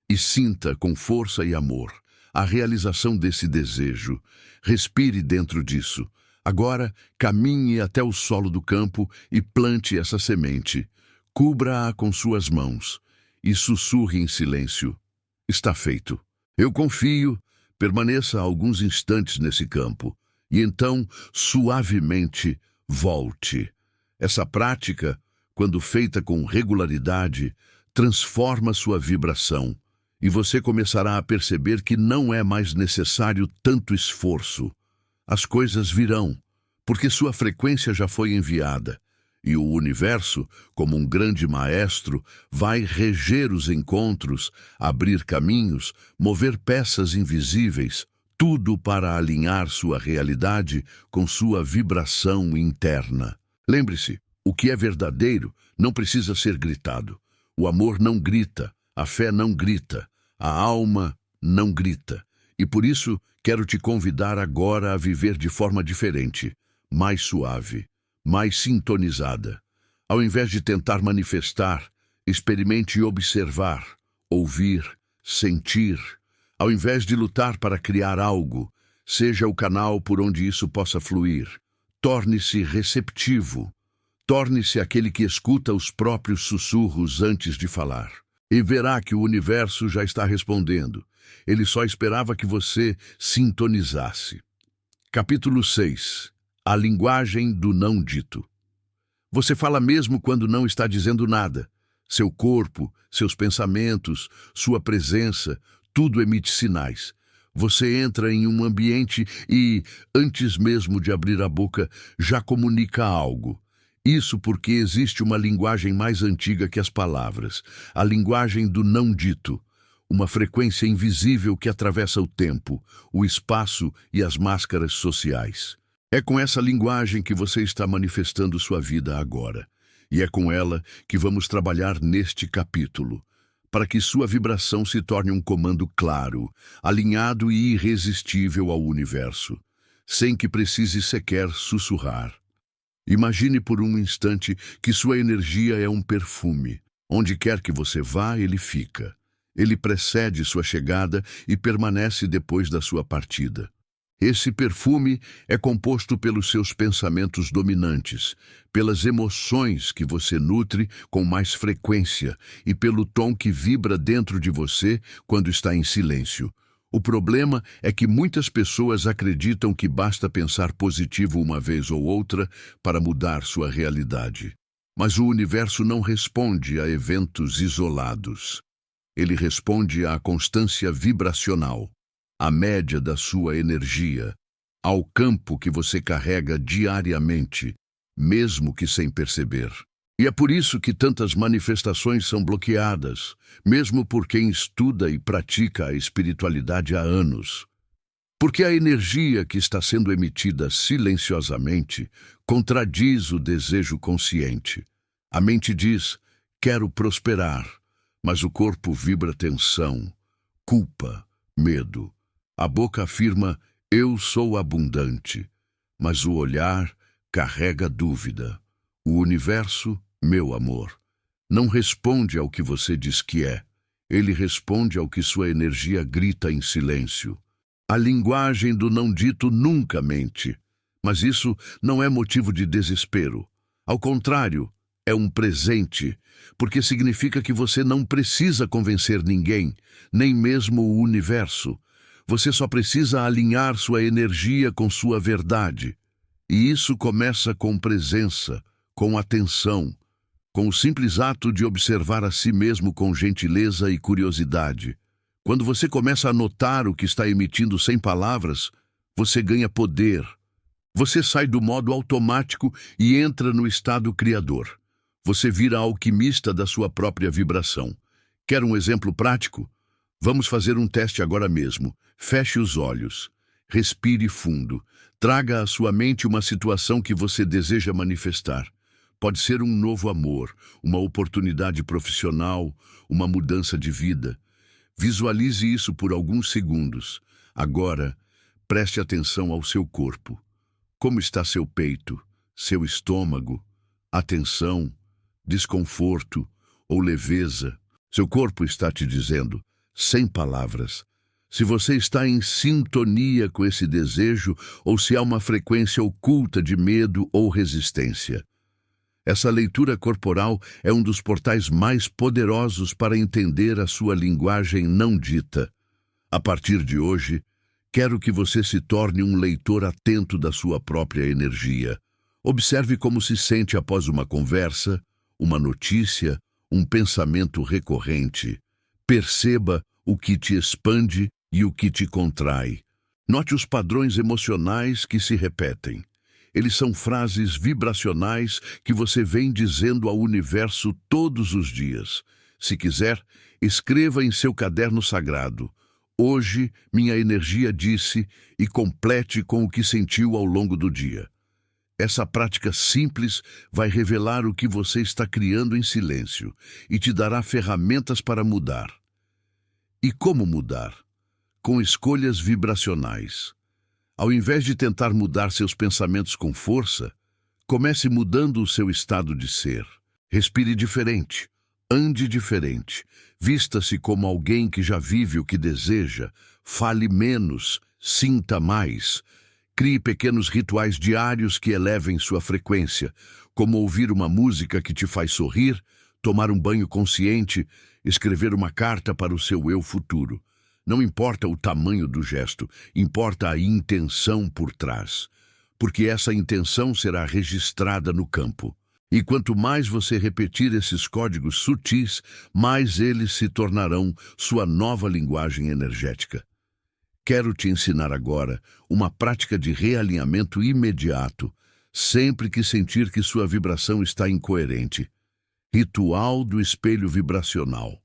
e sinta com força e amor a realização desse desejo. Respire dentro disso. Agora, caminhe até o solo do campo e plante essa semente. Cubra-a com suas mãos e sussurre em silêncio. Está feito. Eu confio, permaneça alguns instantes nesse campo e então, suavemente, volte. Essa prática, quando feita com regularidade, transforma sua vibração e você começará a perceber que não é mais necessário tanto esforço. As coisas virão, porque sua frequência já foi enviada. E o universo, como um grande maestro, vai reger os encontros, abrir caminhos, mover peças invisíveis, tudo para alinhar sua realidade com sua vibração interna. Lembre-se, o que é verdadeiro não precisa ser gritado. O amor não grita, a fé não grita, a alma não grita. E por isso, quero te convidar agora a viver de forma diferente, mais suave, mais sintonizada. Ao invés de tentar manifestar, experimente observar, ouvir, sentir. Ao invés de lutar para criar algo, seja o canal por onde isso possa fluir. Torne-se receptivo. Torne-se aquele que escuta os próprios sussurros antes de falar. E verá que o universo já está respondendo. Ele só esperava que você sintonizasse. Capítulo 6. A linguagem do não dito. Você fala mesmo quando não está dizendo nada. Seu corpo, seus pensamentos, sua presença, tudo emite sinais. Você entra em um ambiente e, antes mesmo de abrir a boca, já comunica algo. Isso porque existe uma linguagem mais antiga que as palavras, a linguagem do não dito, uma frequência invisível que atravessa o tempo, o espaço e as máscaras sociais. É com essa linguagem que você está manifestando sua vida agora, e é com ela que vamos trabalhar neste capítulo, para que sua vibração se torne um comando claro, alinhado e irresistível ao universo, sem que precise sequer sussurrar. Imagine por um instante que sua energia é um perfume. Onde quer que você vá, ele fica. Ele precede sua chegada e permanece depois da sua partida. Esse perfume é composto pelos seus pensamentos dominantes, pelas emoções que você nutre com mais frequência e pelo tom que vibra dentro de você quando está em silêncio. O problema é que muitas pessoas acreditam que basta pensar positivo uma vez ou outra para mudar sua realidade. Mas o universo não responde a eventos isolados. Ele responde à constância vibracional, à média da sua energia, ao campo que você carrega diariamente, mesmo que sem perceber. E é por isso que tantas manifestações são bloqueadas, mesmo por quem estuda e pratica a espiritualidade há anos. Porque a energia que está sendo emitida silenciosamente contradiz o desejo consciente. A mente diz, quero prosperar, mas o corpo vibra tensão, culpa, medo. A boca afirma, eu sou abundante, mas o olhar carrega dúvida. O universo, meu amor, não responde ao que você diz que é. Ele responde ao que sua energia grita em silêncio. A linguagem do não dito nunca mente, mas isso não é motivo de desespero. Ao contrário, é um presente, porque significa que você não precisa convencer ninguém, nem mesmo o universo. Você só precisa alinhar sua energia com sua verdade. E isso começa com presença, com atenção, com o simples ato de observar a si mesmo com gentileza e curiosidade. Quando você começa a notar o que está emitindo sem palavras, você ganha poder. Você sai do modo automático e entra no estado criador. Você vira alquimista da sua própria vibração. Quer um exemplo prático? Vamos fazer um teste agora mesmo. Feche os olhos. Respire fundo. Traga à sua mente uma situação que você deseja manifestar. Pode ser um novo amor, uma oportunidade profissional, uma mudança de vida. Visualize isso por alguns segundos. Agora, preste atenção ao seu corpo. Como está seu peito, seu estômago? Atenção, desconforto ou leveza? Seu corpo está te dizendo, sem palavras, se você está em sintonia com esse desejo ou se há uma frequência oculta de medo ou resistência. Essa leitura corporal é um dos portais mais poderosos para entender a sua linguagem não dita. A partir de hoje, quero que você se torne um leitor atento da sua própria energia. Observe como se sente após uma conversa, uma notícia, um pensamento recorrente. Perceba o que te expande e o que te contrai. Note os padrões emocionais que se repetem. Eles são frases vibracionais que você vem dizendo ao universo todos os dias. Se quiser, escreva em seu caderno sagrado. Hoje, minha energia disse, e complete com o que sentiu ao longo do dia. Essa prática simples vai revelar o que você está criando em silêncio e te dará ferramentas para mudar. E como mudar? com escolhas vibracionais. Ao invés de tentar mudar seus pensamentos com força, comece mudando o seu estado de ser. Respire diferente, ande diferente, vista-se como alguém que já vive o que deseja, fale menos, sinta mais. Crie pequenos rituais diários que elevem sua frequência, como ouvir uma música que te faz sorrir, tomar um banho consciente, escrever uma carta para o seu eu futuro. Não importa o tamanho do gesto, importa a intenção por trás, porque essa intenção será registrada no campo. E quanto mais você repetir esses códigos sutis, mais eles se tornarão sua nova linguagem energética. Quero te ensinar agora uma prática de realinhamento imediato, sempre que sentir que sua vibração está incoerente. Ritual do espelho vibracional.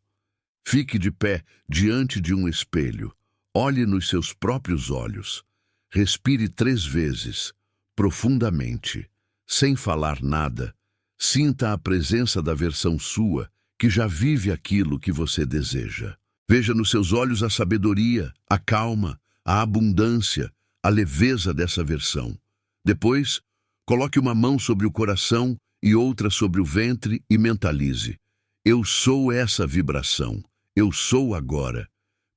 Fique de pé diante de um espelho. Olhe nos seus próprios olhos. Respire 3 vezes, profundamente, sem falar nada. Sinta a presença da versão sua, que já vive aquilo que você deseja. Veja nos seus olhos a sabedoria, a calma, a abundância, a leveza dessa versão. Depois, coloque uma mão sobre o coração e outra sobre o ventre e mentalize: eu sou essa vibração. Eu sou agora.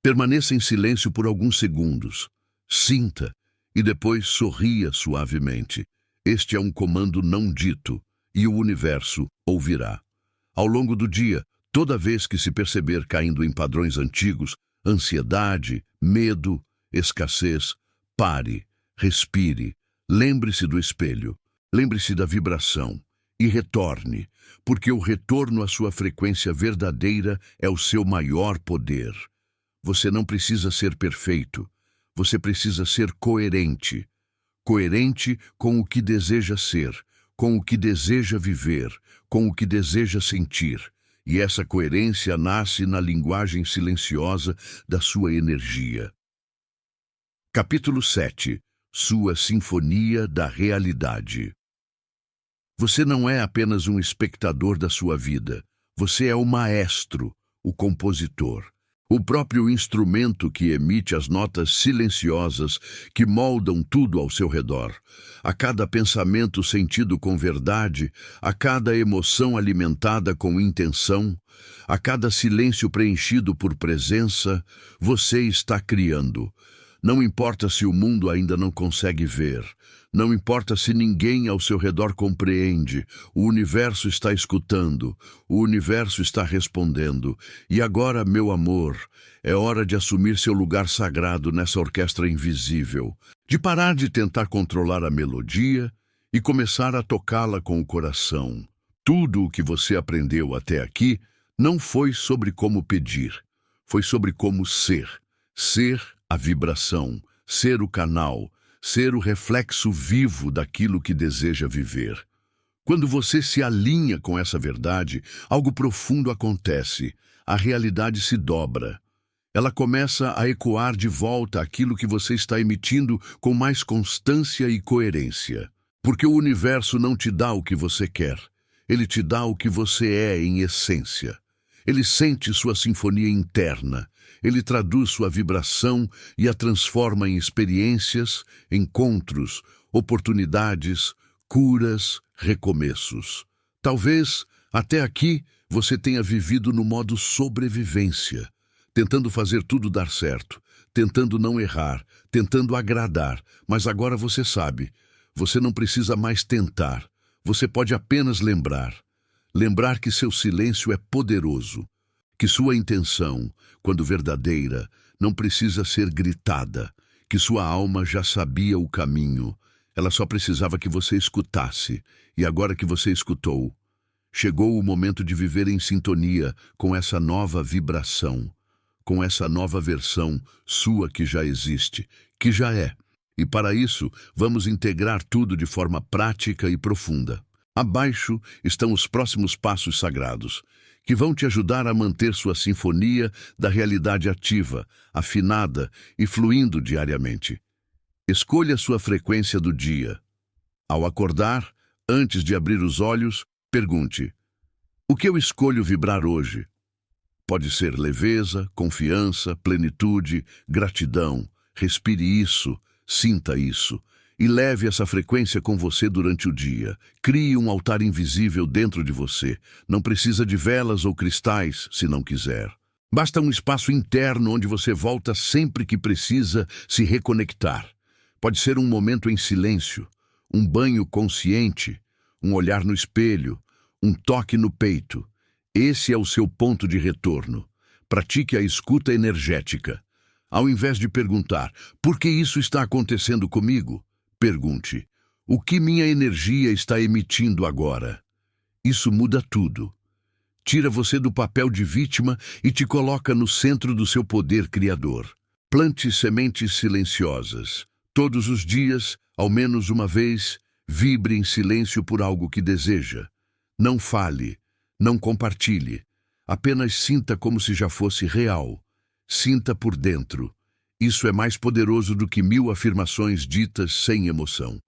Permaneça em silêncio por alguns segundos. Sinta e depois sorria suavemente. Este é um comando não dito e o universo ouvirá. Ao longo do dia, toda vez que se perceber caindo em padrões antigos, ansiedade, medo, escassez, pare, respire, lembre-se do espelho, lembre-se da vibração e retorne, porque o retorno à sua frequência verdadeira é o seu maior poder. Você não precisa ser perfeito, você precisa ser coerente. Coerente com o que deseja ser, com o que deseja viver, com o que deseja sentir. E essa coerência nasce na linguagem silenciosa da sua energia. Capítulo 7. Sua Sinfonia da Realidade. Você não é apenas um espectador da sua vida. Você é o maestro, o compositor, o próprio instrumento que emite as notas silenciosas que moldam tudo ao seu redor. A cada pensamento sentido com verdade, a cada emoção alimentada com intenção, a cada silêncio preenchido por presença, você está criando. Não importa se o mundo ainda não consegue ver. Não importa se ninguém ao seu redor compreende, o universo está escutando, o universo está respondendo. E agora, meu amor, é hora de assumir seu lugar sagrado nessa orquestra invisível, de parar de tentar controlar a melodia e começar a tocá-la com o coração. Tudo o que você aprendeu até aqui não foi sobre como pedir, foi sobre como ser. Ser a vibração, ser o canal, ser o reflexo vivo daquilo que deseja viver. Quando você se alinha com essa verdade, algo profundo acontece. A realidade se dobra. Ela começa a ecoar de volta aquilo que você está emitindo com mais constância e coerência. Porque o universo não te dá o que você quer. Ele te dá o que você é em essência. Ele sente sua sinfonia interna. Ele traduz sua vibração e a transforma em experiências, encontros, oportunidades, curas, recomeços. Talvez, até aqui, você tenha vivido no modo sobrevivência, tentando fazer tudo dar certo, tentando não errar, tentando agradar, mas agora você sabe, você não precisa mais tentar, você pode apenas lembrar. Lembrar que seu silêncio é poderoso, que sua intenção, quando verdadeira, não precisa ser gritada, que sua alma já sabia o caminho, ela só precisava que você escutasse, e agora que você escutou, chegou o momento de viver em sintonia com essa nova vibração, com essa nova versão sua que já existe, que já é. E para isso, vamos integrar tudo de forma prática e profunda. Abaixo estão os próximos passos sagrados, que vão te ajudar a manter sua sinfonia da realidade ativa, afinada e fluindo diariamente. Escolha sua frequência do dia. Ao acordar, antes de abrir os olhos, pergunte: o que eu escolho vibrar hoje? Pode ser leveza, confiança, plenitude, gratidão. Respire isso, sinta isso. E leve essa frequência com você durante o dia. Crie um altar invisível dentro de você. Não precisa de velas ou cristais, se não quiser. Basta um espaço interno onde você volta sempre que precisa se reconectar. Pode ser um momento em silêncio, um banho consciente, um olhar no espelho, um toque no peito. Esse é o seu ponto de retorno. Pratique a escuta energética. Ao invés de perguntar, por que isso está acontecendo comigo? Pergunte, o que minha energia está emitindo agora? Isso muda tudo. Tira você do papel de vítima e te coloca no centro do seu poder criador. Plante sementes silenciosas. Todos os dias, ao menos uma vez, vibre em silêncio por algo que deseja. Não fale, não compartilhe. Apenas sinta como se já fosse real. Sinta por dentro. Isso é mais poderoso do que 1000 afirmações ditas sem emoção.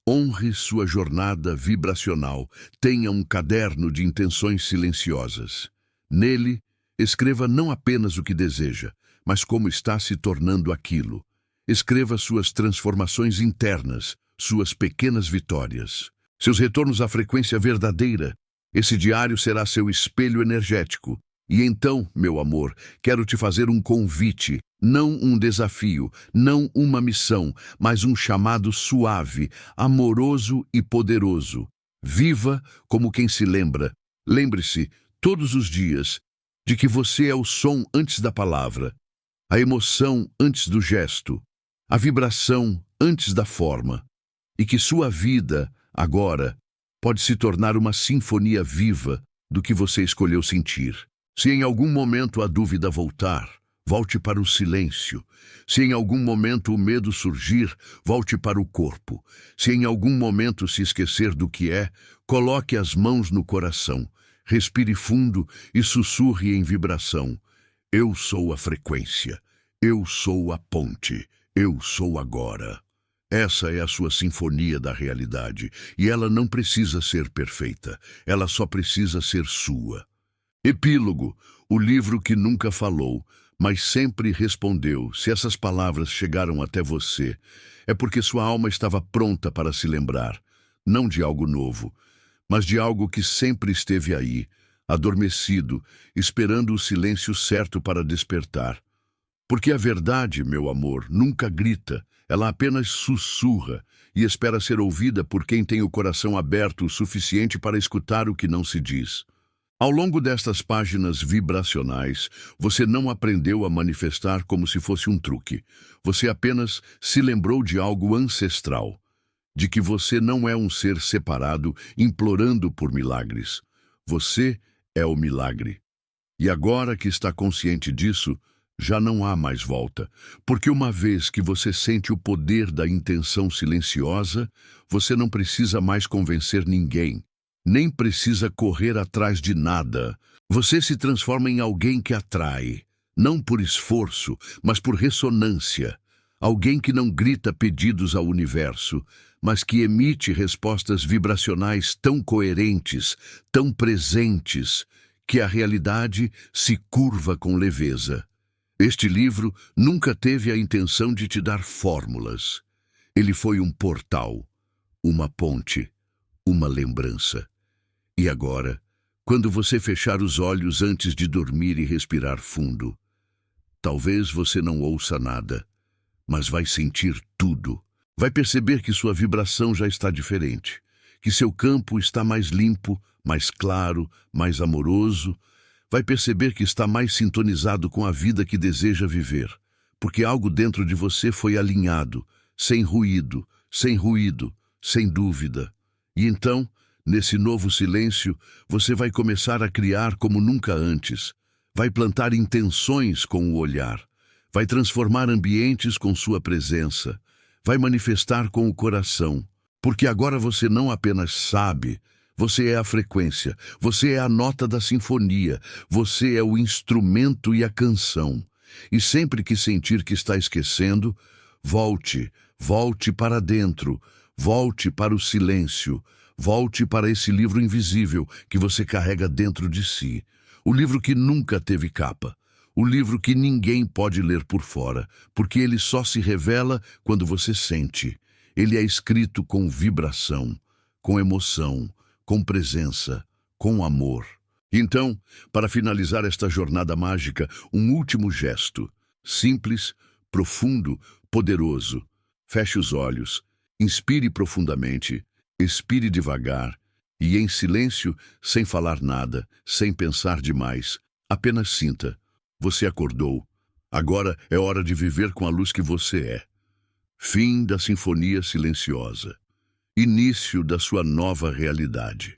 Honre sua jornada vibracional. Tenha um caderno de intenções silenciosas. Nele, escreva não apenas o que deseja, mas como está se tornando aquilo. Escreva suas transformações internas, suas pequenas vitórias, seus retornos à frequência verdadeira. Esse diário será seu espelho energético. E então, meu amor, quero te fazer um convite, não um desafio, não uma missão, mas um chamado suave, amoroso e poderoso. Viva como quem se lembra. Lembre-se, todos os dias, de que você é o som antes da palavra, a emoção antes do gesto, a vibração antes da forma, e que sua vida, agora, pode se tornar uma sinfonia viva do que você escolheu sentir. Se em algum momento a dúvida voltar, volte para o silêncio. Se em algum momento o medo surgir, volte para o corpo. Se em algum momento se esquecer do que é, coloque as mãos no coração. Respire fundo e sussurre em vibração. Eu sou a frequência. Eu sou a ponte. Eu sou agora. Essa é a sua sinfonia da realidade, e ela não precisa ser perfeita. Ela só precisa ser sua. Epílogo, o livro que nunca falou, mas sempre respondeu. Se essas palavras chegaram até você, é porque sua alma estava pronta para se lembrar, não de algo novo, mas de algo que sempre esteve aí, adormecido, esperando o silêncio certo para despertar. Porque a verdade, meu amor, nunca grita, ela apenas sussurra e espera ser ouvida por quem tem o coração aberto o suficiente para escutar o que não se diz. Ao longo destas páginas vibracionais, você não aprendeu a manifestar como se fosse um truque. Você apenas se lembrou de algo ancestral, de que você não é um ser separado implorando por milagres. Você é o milagre. E agora que está consciente disso, já não há mais volta, porque uma vez que você sente o poder da intenção silenciosa, você não precisa mais convencer ninguém. Nem precisa correr atrás de nada. Você se transforma em alguém que atrai, não por esforço, mas por ressonância. Alguém que não grita pedidos ao universo, mas que emite respostas vibracionais tão coerentes, tão presentes, que a realidade se curva com leveza. Este livro nunca teve a intenção de te dar fórmulas. Ele foi um portal, uma ponte, uma lembrança. E agora, quando você fechar os olhos antes de dormir e respirar fundo, talvez você não ouça nada, mas vai sentir tudo. Vai perceber que sua vibração já está diferente, que seu campo está mais limpo, mais claro, mais amoroso. Vai perceber que está mais sintonizado com a vida que deseja viver, porque algo dentro de você foi alinhado, sem ruído, sem dúvida. E então, nesse novo silêncio, você vai começar a criar como nunca antes. Vai plantar intenções com o olhar. Vai transformar ambientes com sua presença. Vai manifestar com o coração. Porque agora você não apenas sabe, você é a frequência, você é a nota da sinfonia, você é o instrumento e a canção. E sempre que sentir que está esquecendo, volte para dentro, volte para o silêncio. Volte para esse livro invisível que você carrega dentro de si. O livro que nunca teve capa. O livro que ninguém pode ler por fora, porque ele só se revela quando você sente. Ele é escrito com vibração, com emoção, com presença, com amor. Então, para finalizar esta jornada mágica, um último gesto. Simples, profundo, poderoso. Feche os olhos, inspire profundamente, expire devagar e em silêncio, sem falar nada, sem pensar demais, apenas sinta. Você acordou. Agora é hora de viver com a luz que você é. Fim da sinfonia silenciosa. Início da sua nova realidade.